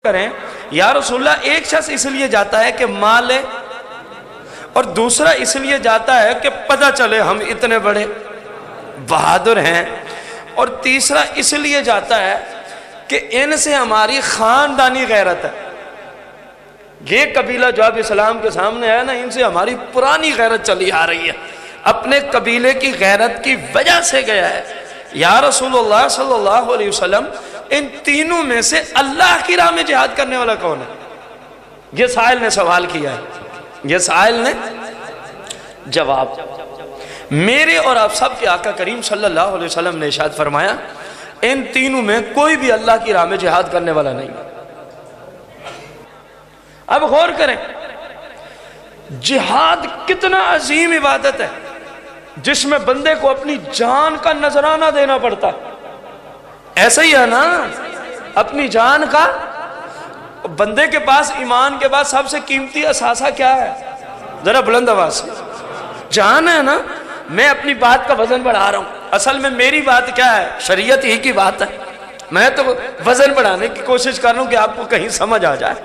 کریں یا رسول اللہ ایک شخص اس لیے جاتا ہے کہ مال ہے، اور دوسرا اس لیے جاتا ہے کہ پتہ چلے ہم اتنے بڑے بہادر ہیں، اور تیسرا اس لیے جاتا ہے کہ ان سے ہماری خاندانی غیرت ہے. یہ قبیلہ جو اب اسلام کے سامنے ہے نا، ان سے ہماری پرانی غیرت چلی آ رہی ہے، اپنے قبیلے کی غیرت کی وجہ سے گیا ہے. یا رسول اللہ صلی اللہ علیہ وسلم ان تینوں میں سے اللہ کی راہ میں جہاد کرنے والا کون ہے؟ یہ سائل نے سوال کیا ہے، یہ سائل نے جواب. میرے اور آپ سب کے آقا کریم صلی اللہ علیہ وسلم نے ارشاد فرمایا ان تینوں میں کوئی بھی اللہ کی راہ میں جہاد کرنے والا نہیں. اب غور کریں، جہاد کتنا عظیم عبادت ہے جس میں بندے کو اپنی جان کا نذرانہ دینا پڑتا ہے. ایسا ہی ہے نا، اپنی جان کا. بندے کے پاس ایمان کے بعد سب سے قیمتی اثاثہ کیا ہے؟ ذرا بلند آواز سے. جان ہے نا. میں اپنی بات کا وزن بڑھا رہا ہوں، اصل میں میری بات کیا ہے؟ شریعت ہی کی بات ہے. میں تو وزن بڑھانے کی کوشش کر رہا ہوں کہ آپ کو کہیں سمجھ آ جائے.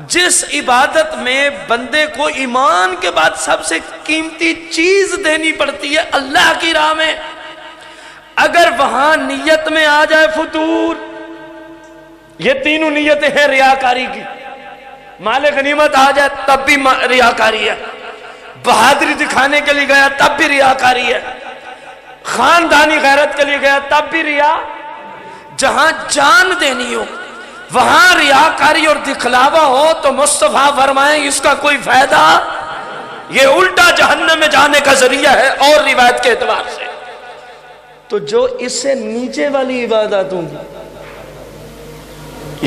جس عبادت میں بندے کو ایمان کے بعد سب سے قیمتی چیز دینی پڑتی ہے اللہ کی راہ میں، اگر وہاں نیت میں آ جائے فتور، یہ تینوں نیتیں ہیں ریاکاری کی. مال غنیمت آ جائے تب بھی ریاکاری ہے، بہادری دکھانے کے لیے گیا تب بھی ریاکاری ہے، خاندانی غیرت کے لیے گیا تب بھی ریا. جہاں جان دینی ہو وہاں ریاکاری اور دکھلاوا ہو تو مصطفیٰ فرمائیں اس کا کوئی فائدہ، یہ الٹا جہنم میں جانے کا ذریعہ ہے. اور روایت کے اعتبار سے تو جو اس سے نیچے والی عبادت ہوں گی،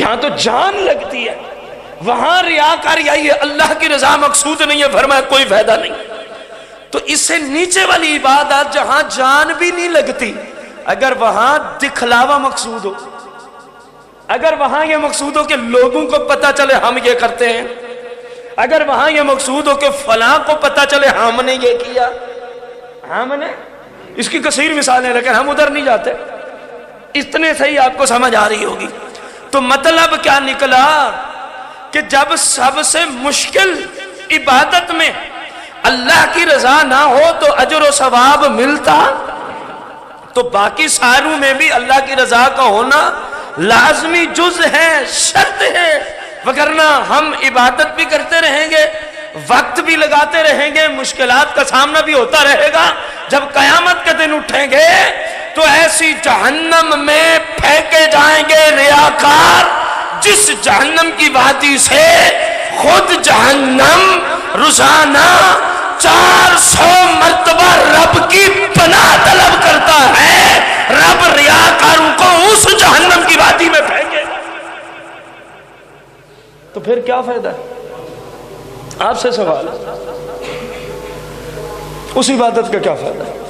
یہاں تو جان لگتی ہے، وہاں ریاکاری آئی ہے، اللہ کی رضا مقصود نہیں ہے، فرمایا کوئی فائدہ نہیں. تو اس سے نیچے والی عبادت جہاں جان بھی نہیں لگتی، اگر وہاں دکھلاوا مقصود ہو، اگر وہاں یہ مقصود ہو کہ لوگوں کو پتہ چلے ہم یہ کرتے ہیں، اگر وہاں یہ مقصود ہو کہ فلاں کو پتہ چلے ہم نے یہ کیا، ہم نے، اس کی کثیر مثالیں، لیکن ہم ادھر نہیں جاتے. اتنے صحیح آپ کو سمجھ آ رہی ہوگی. تو مطلب کیا نکلا کہ جب سب سے مشکل عبادت میں اللہ کی رضا نہ ہو تو اجر و ثواب ملتا، تو باقی ساروں میں بھی اللہ کی رضا کا ہونا لازمی جز ہے، شرط ہے. وگرنہ ہم عبادت بھی کرتے رہیں گے، وقت بھی لگاتے رہیں گے، مشکلات کا سامنا بھی ہوتا رہے گا. جب قیامت کے دن اٹھیں گے تو ایسی جہنم میں پھینکے جائیں گے ریاکار، جس جہنم کی وادی سے خود جہنم روزانہ 400 مرتبہ رب کی پناہ طلب کرتا ہے. رب ریاکاروں کو اس جہنم کی وادی میں پھینکے گا. تو پھر کیا فائدہ ہے؟ آپ سے سوال ہے، اس عبادت کا کیا فائدہ ہے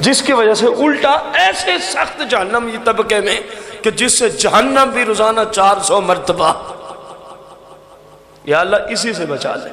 جس کی وجہ سے الٹا ایسے سخت جہنمی طبقے میں کہ جس سے جہنم بھی روزانہ 400 مرتبہ. یا اللہ اسی سے بچا لے.